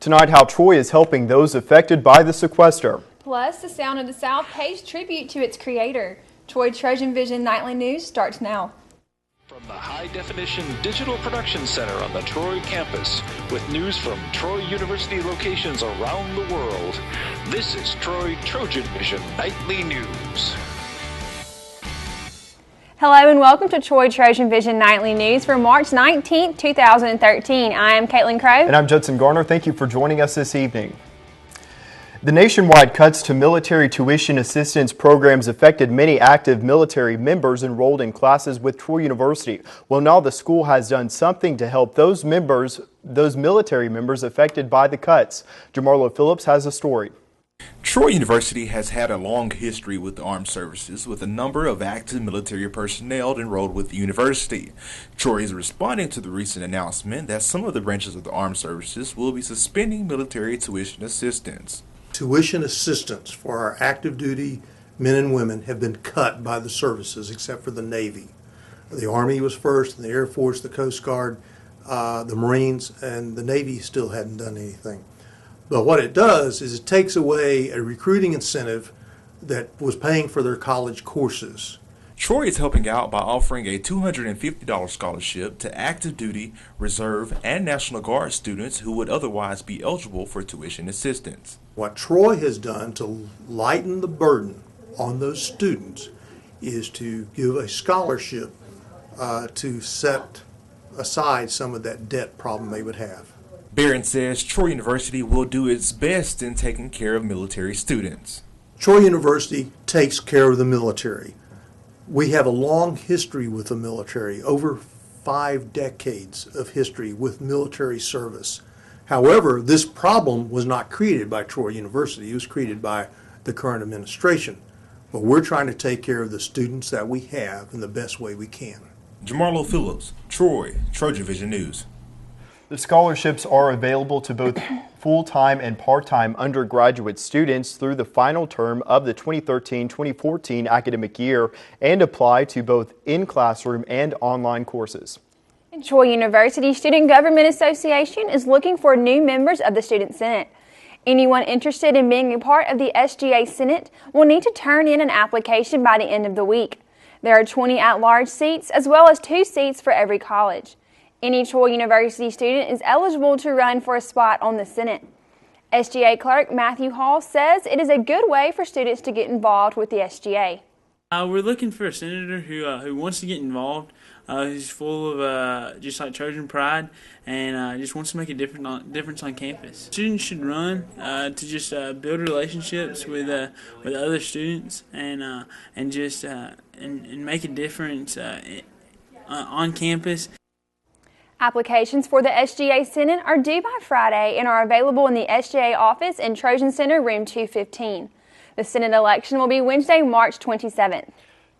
Tonight, how Troy is helping those affected by the sequester. Plus, the Sound of the South pays tribute to its creator. Troy TrojanVision Nightly News starts now. From the high-definition digital production center on the Troy campus, with news from Troy University locations around the world, this is Troy TrojanVision Nightly News. Hello and welcome to Troy TrojanVision Nightly News for March 19, 2013. I am Caitlin Crow. And I'm Judson Garner. Thank you for joining us this evening. The nationwide cuts to military tuition assistance programs affected many active military members enrolled in classes with Troy University. Well, now the school has done something to help those military members affected by the cuts. Jamarlo Phillips has a story. Troy University has had a long history with the armed services, with a number of active military personnel enrolled with the university. Troy is responding to the recent announcement that some of the branches of the armed services will be suspending military tuition assistance. Tuition assistance for our active duty men and women have been cut by the services except for the Navy. The Army was first, and the Air Force, the Coast Guard, the Marines, and the Navy still hadn't done anything. But what it does is it takes away a recruiting incentive that was paying for their college courses. Troy is helping out by offering a $250 scholarship to active duty, reserve, and National Guard students who would otherwise be eligible for tuition assistance. What Troy has done to lighten the burden on those students is to give a scholarship to set aside some of that debt problem they would have. Barron says Troy University will do its best in taking care of military students. Troy University takes care of the military. We have a long history with the military, over 5 decades of history with military service. However, this problem was not created by Troy University. It was created by the current administration. But we're trying to take care of the students that we have in the best way we can. Jamarlo Phillips, Troy, TrojanVision News. The scholarships are available to both full-time and part-time undergraduate students through the final term of the 2013-2014 academic year and apply to both in-classroom and online courses. And Troy University Student Government Association is looking for new members of the Student Senate. Anyone interested in being a part of the SGA Senate will need to turn in an application by the end of the week. There are 20 at-large seats as well as 2 seats for every college. Any Troy University student is eligible to run for a spot on the Senate. SGA Clerk Matthew Hall says it is a good way for students to get involved with the SGA. We're looking for a senator who wants to get involved, who's full of just like Trojan pride, and just wants to make a difference on campus. Students should run to just build relationships with other students and make a difference on campus. Applications for the SGA Senate are due by Friday and are available in the SGA office in Trojan Center, room 215. The Senate election will be Wednesday, March 27th.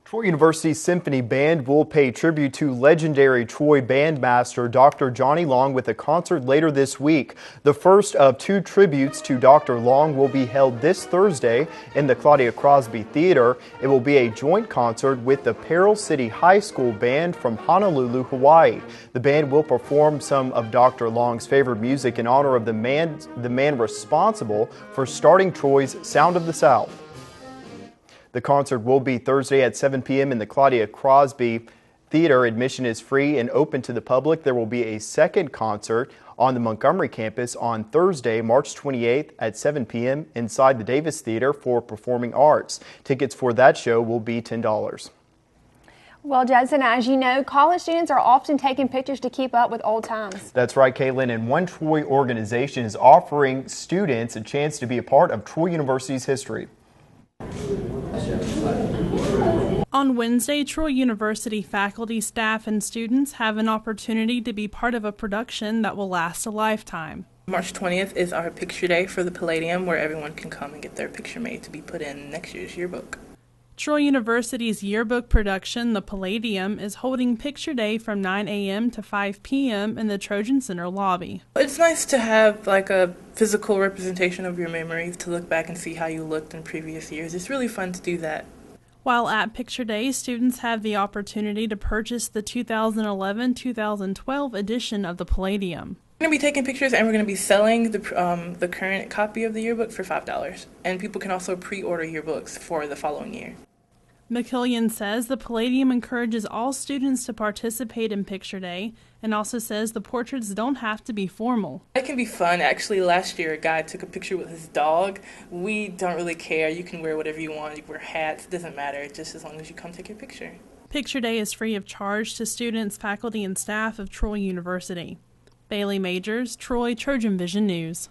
Troy University Symphony Band will pay tribute to legendary Troy bandmaster Dr. Johnny Long with a concert later this week. The first of 2 tributes to Dr. Long will be held this Thursday in the Claudia Crosby Theater. It will be a joint concert with the Peril City High School Band from Honolulu, Hawaii. The band will perform some of Dr. Long's favorite music in honor of the man responsible for starting Troy's Sound of the South. The concert will be Thursday at 7 p.m. in the Claudia Crosby Theater. Admission is free and open to the public. There will be a second concert on the Montgomery campus on Thursday, March 28th at 7 p.m. inside the Davis Theater for Performing Arts. Tickets for that show will be $10. Well, Judson, as you know, college students are often taking pictures to keep up with old times. That's right, Caitlin, and one Troy organization is offering students a chance to be a part of Troy University's history. On Wednesday, Troy University faculty, staff, and students have an opportunity to be part of a production that will last a lifetime. March 20th is our picture day for the Palladium, where everyone can come and get their picture made to be put in next year's yearbook. Troy University's yearbook production, The Palladium, is holding Picture Day from 9 a.m. to 5 p.m. in the Trojan Center lobby. It's nice to have like a physical representation of your memories to look back and see how you looked in previous years. It's really fun to do that. While at Picture Day, students have the opportunity to purchase the 2011-2012 edition of The Palladium. We're going to be taking pictures and we're going to be selling the current copy of the yearbook for $5. And people can also pre-order yearbooks for the following year. McKillian says the Palladium encourages all students to participate in Picture Day and also says the portraits don't have to be formal. It can be fun. Actually, last year a guy took a picture with his dog. We don't really care. You can wear whatever you want. You can wear hats. It doesn't matter, just as long as you come take your picture. Picture Day is free of charge to students, faculty, and staff of Troy University. Bailey Majors, Troy, TrojanVision News.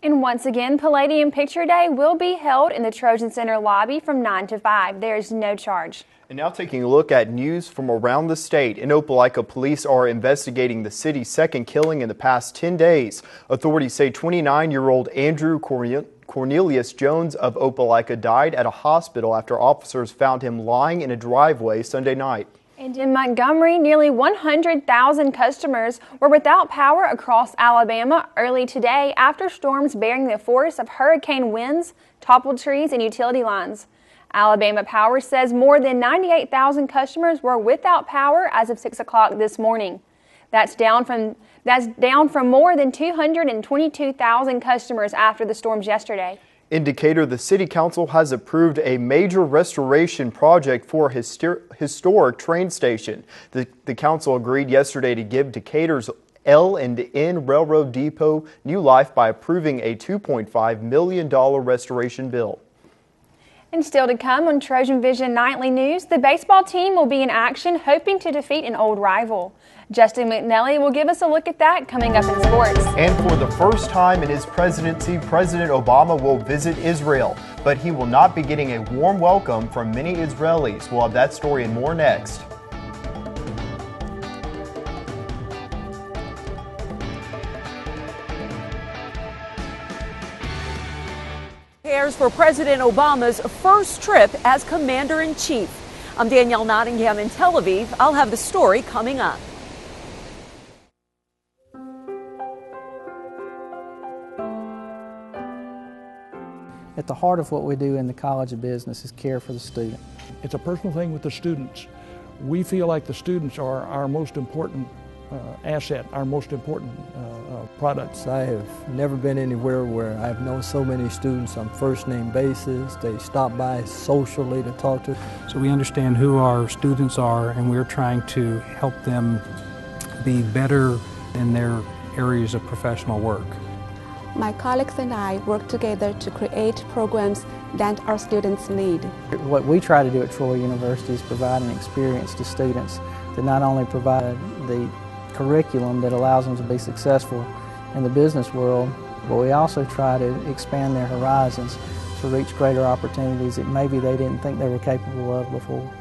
And once again, Palladium Picture Day will be held in the Trojan Center lobby from 9 to 5. There is no charge. And now taking a look at news from around the state. In Opelika, police are investigating the city's second killing in the past 10 days. Authorities say 29-year-old Andrew Cornelius Jones of Opelika died at a hospital after officers found him lying in a driveway Sunday night. And in Montgomery, nearly 100,000 customers were without power across Alabama early today after storms bearing the force of hurricane winds toppled trees and utility lines. Alabama Power says more than 98,000 customers were without power as of 6 o'clock this morning. That's down from more than 222,000 customers after the storms yesterday. In Decatur, the City Council has approved a major restoration project for a historic train station. The council agreed yesterday to give Decatur's L&N Railroad Depot new life by approving a $2.5 million restoration bill. And still to come on TrojanVision Nightly News, the baseball team will be in action hoping to defeat an old rival. Justin McNelly will give us a look at that coming up in sports. And for the first time in his presidency, President Obama will visit Israel, but he will not be getting a warm welcome from many Israelis. We'll have that story and more next. Prepares for President Obama's first trip as Commander-in-Chief. I'm Danielle Nottingham in Tel Aviv. I'll have the story coming up. At the heart of what we do in the College of Business is care for the student. It's a personal thing with the students. We feel like the students are our most important asset, our most important products. I have never been anywhere where I've known so many students on first name basis. They stop by socially to talk to. So we understand who our students are, and we're trying to help them be better in their areas of professional work. My colleagues and I work together to create programs that our students need. What we try to do at Troy University is provide an experience to students that not only provide the curriculum that allows them to be successful in the business world, but we also try to expand their horizons to reach greater opportunities that maybe they didn't think they were capable of before.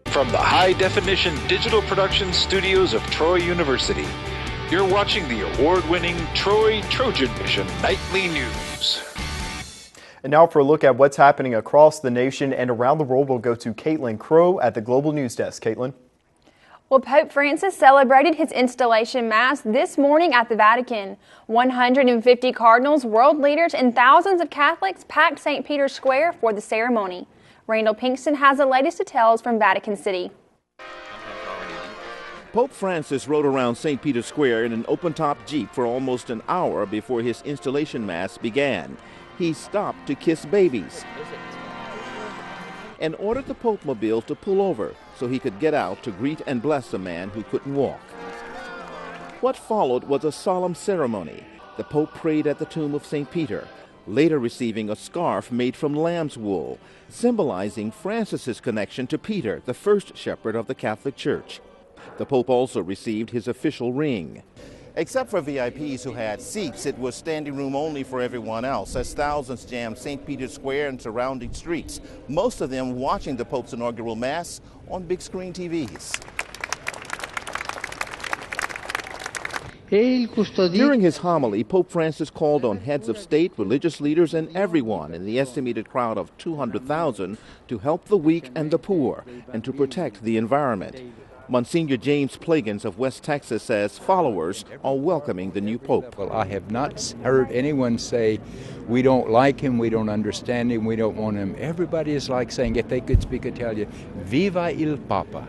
From the high-definition digital production studios of Troy University, you're watching the award-winning Troy TrojanVision Nightly News. And now for a look at what's happening across the nation and around the world, we'll go to Caitlin Crow at the Global News Desk. Caitlin. Well, Pope Francis celebrated his installation mass this morning at the Vatican. 150 cardinals, world leaders, and thousands of Catholics packed St. Peter's Square for the ceremony. Randall Pinkston has the latest details from Vatican City. Pope Francis rode around St. Peter's Square in an open-top Jeep for almost an hour before his installation mass began. He stopped to kiss babies and ordered the Pope-mobile to pull over so he could get out to greet and bless a man who couldn't walk. What followed was a solemn ceremony. The Pope prayed at the tomb of St. Peter, later receiving a scarf made from lamb's wool, symbolizing Francis's connection to Peter, the first shepherd of the Catholic Church. The Pope also received his official ring. Except for VIPs who had seats, it was standing room only for everyone else, as thousands jammed St. Peter's Square and surrounding streets, most of them watching the Pope's inaugural Mass on big screen TVs. During his homily, Pope Francis called on heads of state, religious leaders, and everyone in the estimated crowd of 200,000 to help the weak and the poor and to protect the environment. Monsignor James Plagans of West Texas says followers are welcoming the new pope. Well, I have not heard anyone say, we don't like him, we don't understand him, we don't want him. Everybody is like saying, if they could speak Italian, Viva il Papa.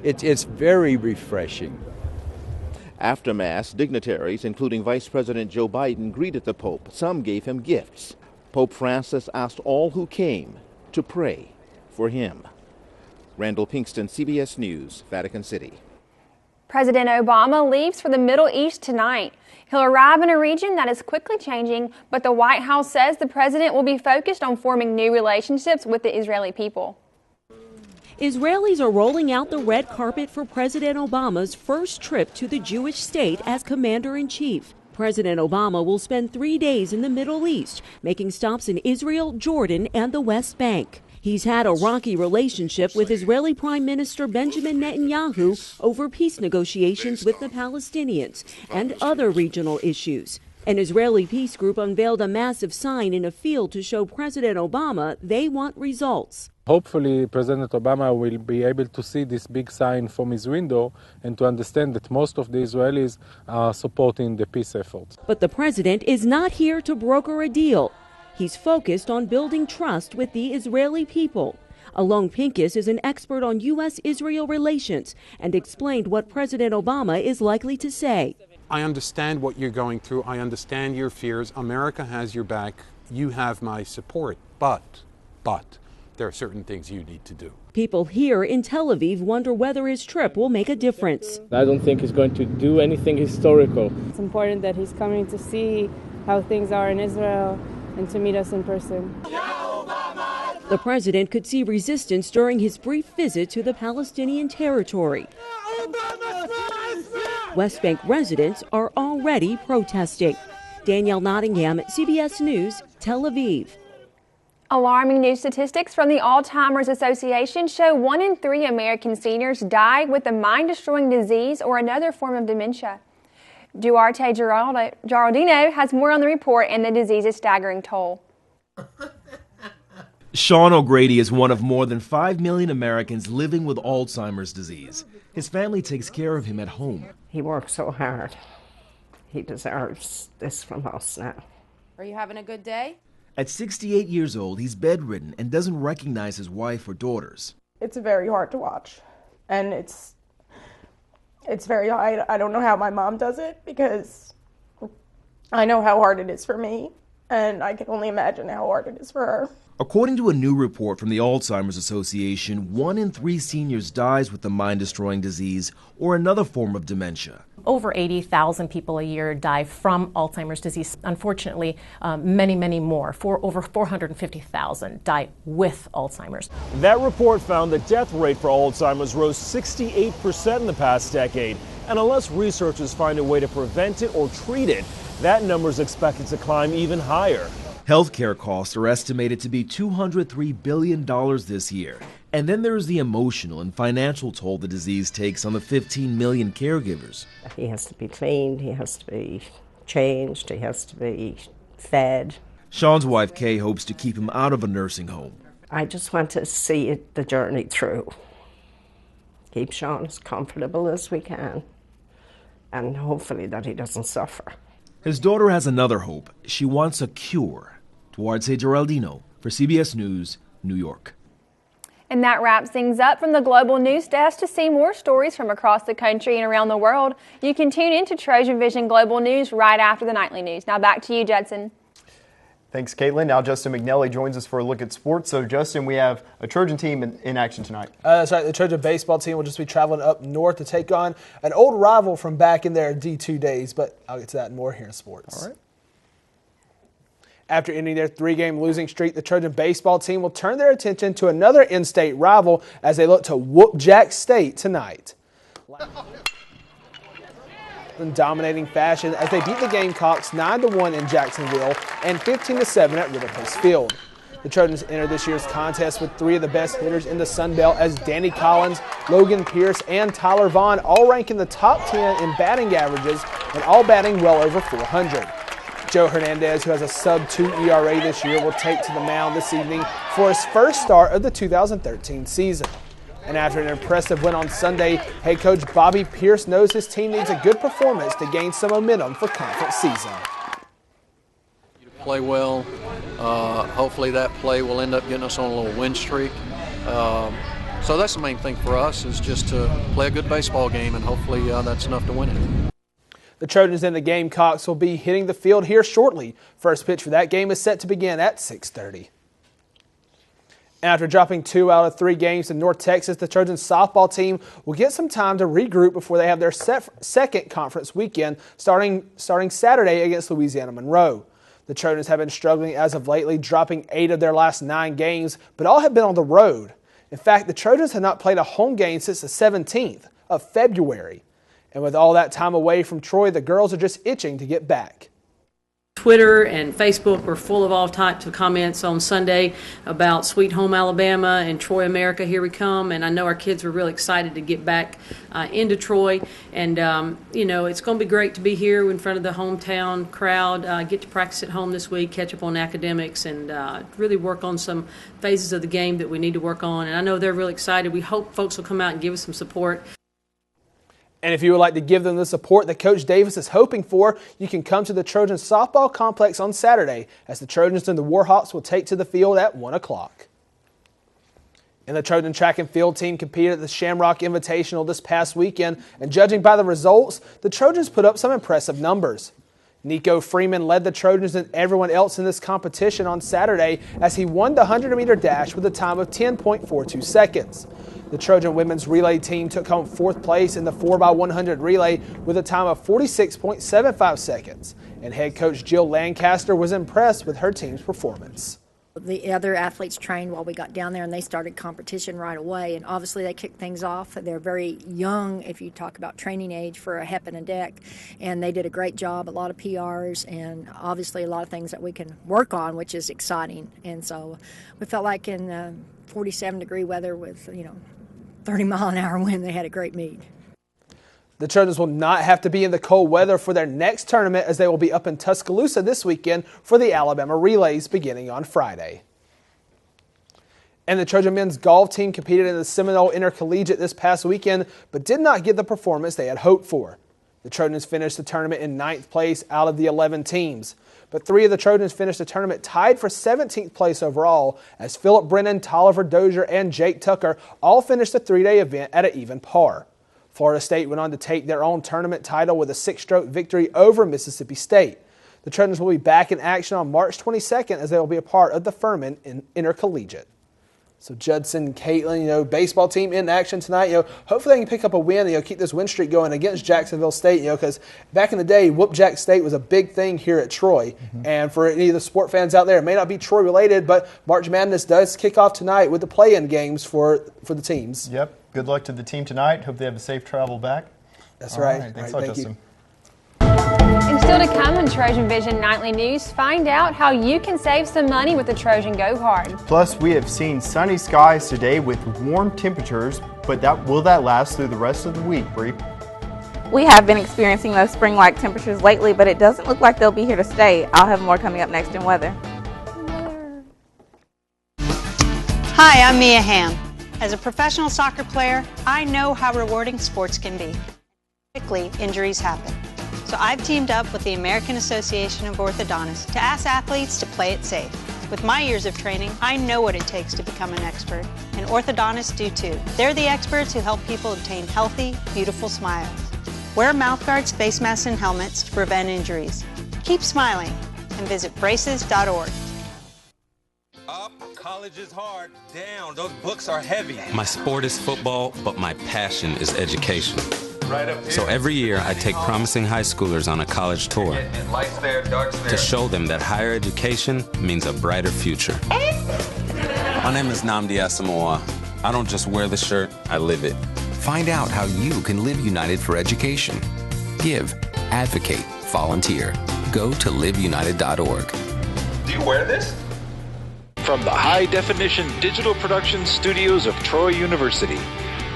It's very refreshing. After Mass, dignitaries, including Vice President Joe Biden, greeted the Pope. Some gave him gifts. Pope Francis asked all who came to pray for him. Randall Pinkston, CBS News, Vatican City. President Obama leaves for the Middle East tonight. He'll arrive in a region that is quickly changing, but the White House says the president will be focused on forming new relationships with the Israeli people. Israelis are rolling out the red carpet for President Obama's first trip to the Jewish state as commander-in-chief. President Obama will spend 3 days in the Middle East, making stops in Israel, Jordan, and the West Bank. He's had a rocky relationship with Israeli Prime Minister Benjamin Netanyahu over peace negotiations with the Palestinians and other regional issues. An Israeli peace group unveiled a massive sign in a field to show President Obama they want results. Hopefully, President Obama will be able to see this big sign from his window and to understand that most of the Israelis are supporting the peace efforts. But the president is not here to broker a deal. He's focused on building trust with the Israeli people. Alon Pincus is an expert on U.S.-Israel relations and explained what President Obama is likely to say. I understand what you're going through. I understand your fears. America has your back. You have my support. But there are certain things you need to do. People here in Tel Aviv wonder whether his trip will make a difference. I don't think he's going to do anything historical. It's important that he's coming to see how things are in Israel and to meet us in person. The president could see resistance during his brief visit to the Palestinian territory. West Bank residents are already protesting. Danielle Nottingham, CBS News, Tel Aviv. Alarming new statistics from the Alzheimer's Association show 1 in 3 American seniors die with a mind-destroying disease or another form of dementia. Duarte Geraldino has more on the report and the disease's staggering toll. Sean O'Grady is one of more than 5 million Americans living with Alzheimer's disease. His family takes care of him at home. He works so hard. He deserves this from us now. Are you having a good day? At 68 years old, he's bedridden and doesn't recognize his wife or daughters. It's very hard to watch, and it's very hard. I don't know how my mom does it because I know how hard it is for me, and I can only imagine how hard it is for her. According to a new report from the Alzheimer's Association, 1 in 3 seniors dies with the mind-destroying disease or another form of dementia. Over 80,000 people a year die from Alzheimer's disease. Unfortunately, many more. Over 450,000 die with Alzheimer's. That report found the death rate for Alzheimer's rose 68% in the past decade. And unless researchers find a way to prevent it or treat it, that number is expected to climb even higher. Healthcare costs are estimated to be $203 billion this year. And then there's the emotional and financial toll the disease takes on the 15 million caregivers. He has to be cleaned, he has to be changed, he has to be fed. Sean's wife, Kay, hopes to keep him out of a nursing home. I just want to see the journey through. Keep Sean as comfortable as we can, and hopefully that he doesn't suffer. His daughter has another hope. She wants a cure. Duarte Geraldino for CBS News, New York. And that wraps things up from the Global News Desk. To see more stories from across the country and around the world, you can tune into Trojan Vision Global News right after the nightly news. Now back to you, Judson. Thanks, Caitlin. Now Justin McNelly joins us for a look at sports. So, Justin, we have a Trojan team in action tonight. That's right. The Trojan baseball team will just be traveling up north to take on an old rival from back in their D2 days. But I'll get to that and more here in sports. All right. After ending their 3-game losing streak, the Trojan baseball team will turn their attention to another in-state rival as they look to whoop Jack State tonight. In dominating fashion as they beat the Gamecocks 9-1 in Jacksonville and 15-7 at River Place Field. The Trojans enter this year's contest with 3 of the best hitters in the Sun Belt as Danny Collins, Logan Pierce, and Tyler Vaughn all rank in the top 10 in batting averages and all batting well over 400. Joe Hernandez, who has a sub-2 ERA this year, will take to the mound this evening for his first start of the 2013 season. And after an impressive win on Sunday, head coach Bobby Pierce knows his team needs a good performance to gain some momentum for conference season. Play well. Hopefully that play will end up getting us on a little win streak. So that's the main thing for us, is just to play a good baseball game, and hopefully that's enough to win it. The Trojans and the Gamecocks will be hitting the field here shortly. First pitch for that game is set to begin at 6:30. After dropping 2 out of 3 games in North Texas, the Trojans softball team will get some time to regroup before they have their second conference weekend starting Saturday against Louisiana Monroe. The Trojans have been struggling as of lately, dropping 8 of their last 9 games, but all have been on the road. In fact, the Trojans have not played a home game since the 17th of February. And with all that time away from Troy, the girls are just itching to get back. Twitter and Facebook were full of all types of comments on Sunday about Sweet Home Alabama and Troy America, here we come. And I know our kids were really excited to get back into Troy. And, it's going to be great to be here in front of the hometown crowd, get to practice at home this week, catch up on academics, and really work on some phases of the game that we need to work on. And I know they're really excited. We hope folks will come out and give us some support. And if you would like to give them the support that Coach Davis is hoping for, you can come to the Trojans softball complex on Saturday, as the Trojans and the Warhawks will take to the field at 1 o'clock. And the Trojan track and field team competed at the Shamrock Invitational this past weekend, and judging by the results, the Trojans put up some impressive numbers. Nico Freeman led the Trojans and everyone else in this competition on Saturday as he won the 100-meter dash with a time of 10.42 seconds. The Trojan women's relay team took home 4th place in the 4x100 relay with a time of 46.75 seconds. And head coach Jill Lancaster was impressed with her team's performance. The other athletes trained while we got down there, and they started competition right away. And obviously they kicked things off. They're very young, if you talk about training age for a HEP and a deck. And they did a great job, a lot of PRs, and obviously a lot of things that we can work on, which is exciting. And so we felt like in 47-degree weather with, 30-mile-an-hour wind, they had a great meet. The Trojans will not have to be in the cold weather for their next tournament, as they will be up in Tuscaloosa this weekend for the Alabama Relays beginning on Friday. And the Trojan men's golf team competed in the Seminole Intercollegiate this past weekend, but did not get the performance they had hoped for. The Trojans finished the tournament in 9th place out of the 11 teams. But 3 of the Trojans finished the tournament tied for 17th place overall, as Philip Brennan, Tolliver Dozier, and Jake Tucker all finished the 3-day event at an even par. Florida State went on to take their own tournament title with a 6-stroke victory over Mississippi State. The Trojans will be back in action on March 22nd, as they will be a part of the Furman Intercollegiate. So Judson, Caitlin, baseball team in action tonight. Hopefully they can pick up a win, keep this win streak going against Jacksonville State, because back in the day, Whoop Jack State was a big thing here at Troy. Mm-hmm. And for any of the sport fans out there, it may not be Troy related, but March Madness does kick off tonight with the play-in games for the teams. Yep. Good luck to the team tonight. Hope they have a safe travel back. That's right. Thanks all a right, lot, Justin. And still to come on TrojanVision Nightly News, find out how you can save some money with the Trojan Go Card. Plus, we have seen sunny skies today with warm temperatures, but will that last through the rest of the week, Bree? We have been experiencing those spring-like temperatures lately, but it doesn't look like they'll be here to stay. I'll have more coming up next in weather. Hi, I'm Mia Hamm. As a professional soccer player, I know how rewarding sports can be. Quickly, injuries happen. So I've teamed up with the American Association of Orthodontists to ask athletes to play it safe. With my years of training, I know what it takes to become an expert, and orthodontists do too. They're the experts who help people obtain healthy, beautiful smiles. Wear mouthguards, face masks, and helmets to prevent injuries. Keep smiling and visit braces.org. Up, college is hard. Down, those books are heavy. My sport is football, but my passion is education. Right up here. So every year I take promising high schoolers on a college tour Lights there, darks there. to show them that higher education means a brighter future. My name is Nnamdi Asamoah. I don't just wear the shirt, I live it. Find out how you can live United for education. Give, advocate, volunteer. Go to liveunited.org. Do you wear this? From the high-definition digital production studios of Troy University,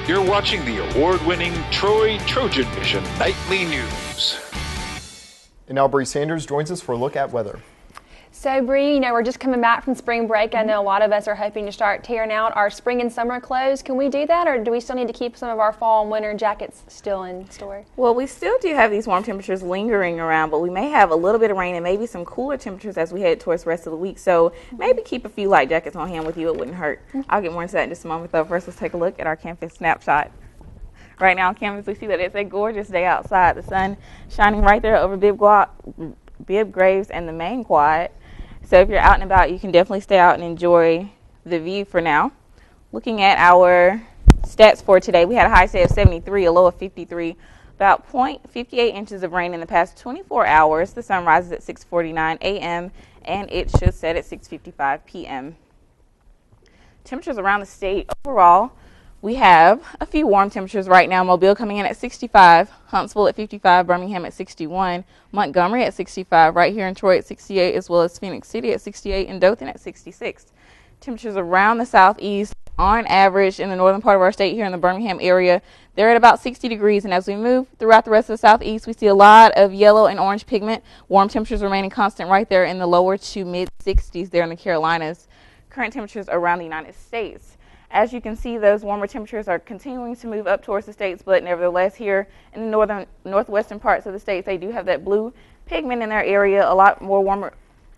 you're watching the award-winning TrojanVision Nightly News. And now Bree Sanders joins us for a look at weather. So, Bree, you know, we're just coming back from spring break. I know a lot of us are hoping to start tearing out our spring and summer clothes. Can we do that, or do we still need to keep some of our fall and winter jackets still in store? Well, we still do have these warm temperatures lingering around, but we may have a little bit of rain and maybe some cooler temperatures as we head towards the rest of the week. So maybe keep a few light jackets on hand with you. It wouldn't hurt. I'll get more into that in just a moment, though. First, let's take a look at our campus snapshot. Right now on campus, we see that it's a gorgeous day outside. The sun shining right there over Bibb Graves and the main quad. So if you're out and about, you can definitely stay out and enjoy the view for now. Looking at our stats for today, we had a high today of 73, a low of 53, about 0.58 inches of rain in the past 24 hours. The sun rises at 6:49 a.m. and it should set at 6:55 p.m. Temperatures around the state overall, we have a few warm temperatures right now. Mobile coming in at 65, Huntsville at 55, Birmingham at 61, Montgomery at 65, right here in Troy at 68, as well as Phoenix City at 68, and Dothan at 66. Temperatures around the southeast, on average in the northern part of our state here in the Birmingham area, they're at about 60 degrees. And as we move throughout the rest of the southeast, we see a lot of yellow and orange pigment. Warm temperatures remaining constant right there in the lower to mid 60s there in the Carolinas. Current temperatures around the United States. As you can see, those warmer temperatures are continuing to move up towards the states, but nevertheless here in the northwestern parts of the states, they do have that blue pigment in their area, a lot more warmer,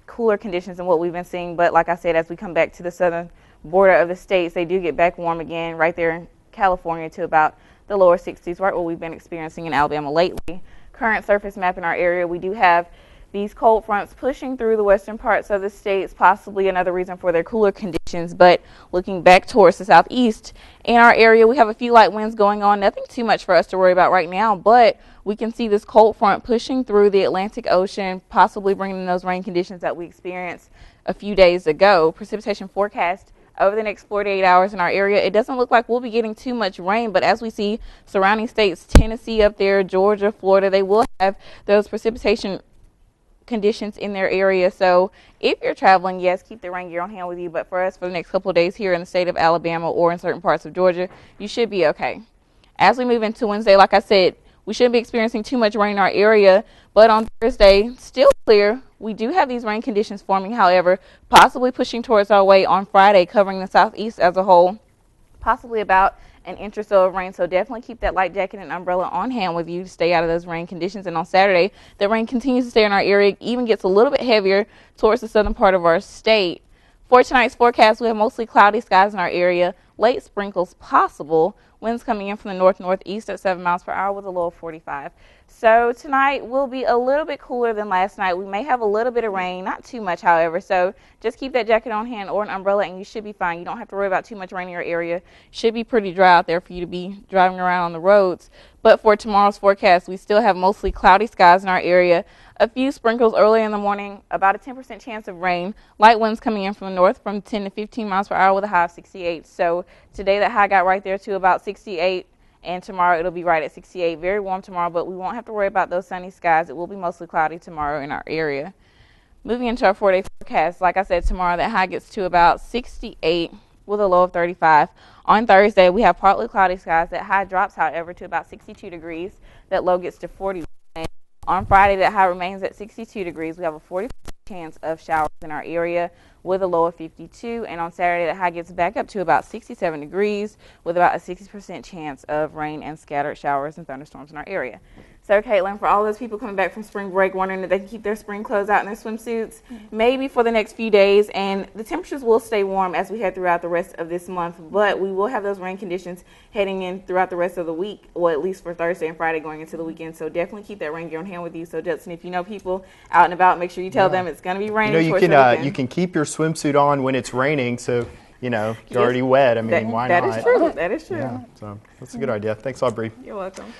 cooler conditions than what we've been seeing. But like I said, as we come back to the southern border of the states, they do get back warm again right there in California to about the lower 60s, right what we've been experiencing in Alabama lately. Current surface map in our area, we do have these cold fronts pushing through the western parts of the states, possibly another reason for their cooler conditions. But looking back towards the southeast, in our area, we have a few light winds going on. Nothing too much for us to worry about right now, but we can see this cold front pushing through the Atlantic Ocean, possibly bringing those rain conditions that we experienced a few days ago. Precipitation forecast over the next 48 hours in our area, it doesn't look like we'll be getting too much rain, but as we see surrounding states, Tennessee up there, Georgia, Florida, they will have those precipitation conditions in their area. So if you're traveling, yes, keep the rain gear on hand with you, but for us, for the next couple of days here in the state of Alabama or in certain parts of Georgia, you should be okay. As we move into Wednesday, like I said, we shouldn't be experiencing too much rain in our area, but on Thursday, still clear. We do have these rain conditions forming, however, possibly pushing towards our way on Friday, covering the southeast as a whole, possibly about an inch or so of rain. So definitely keep that light jacket and umbrella on hand with you to stay out of those rain conditions. And on Saturday, the rain continues to stay in our area, even gets a little bit heavier towards the southern part of our state. For tonight's forecast, we have mostly cloudy skies in our area, late sprinkles possible, winds coming in from the north-northeast at 7 miles per hour with a low of 45. So tonight will be a little bit cooler than last night. We may have a little bit of rain, not too much, however. So just keep that jacket on hand or an umbrella and you should be fine. You don't have to worry about too much rain in your area. It should be pretty dry out there for you to be driving around on the roads. But for tomorrow's forecast, we still have mostly cloudy skies in our area. A few sprinkles early in the morning, about a 10% chance of rain. Light winds coming in from the north from 10 to 15 miles per hour with a high of 68. So today that high got right there to about 68. And tomorrow it'll be right at 68. Very warm tomorrow, but we won't have to worry about those sunny skies. It will be mostly cloudy tomorrow in our area. Moving into our 4-day forecast, like I said, tomorrow that high gets to about 68 with a low of 35. On Thursday, we have partly cloudy skies. That high drops, however, to about 62 degrees. That low gets to 41. On Friday, that high remains at 62 degrees. We have a 40% chance of showers in our area with a low of 52. And on Saturday, the high gets back up to about 67 degrees with about a 60% chance of rain and scattered showers and thunderstorms in our area. So, Caitlin, for all those people coming back from spring break wondering if they can keep their spring clothes out in their swimsuits, maybe for the next few days. And the temperatures will stay warm as we head throughout the rest of this month, but we will have those rain conditions heading in throughout the rest of the week, or at least for Thursday and Friday going into the weekend. So definitely keep that rain gear on hand with you. So, Judson, if you know people out and about, make sure you tell them it's going to be raining. You know, you can keep your swimsuit on when it's raining, so you're already wet. I mean, why not? That is true. That is true. Yeah, so that's a good idea. Thanks, Aubrey. You're welcome.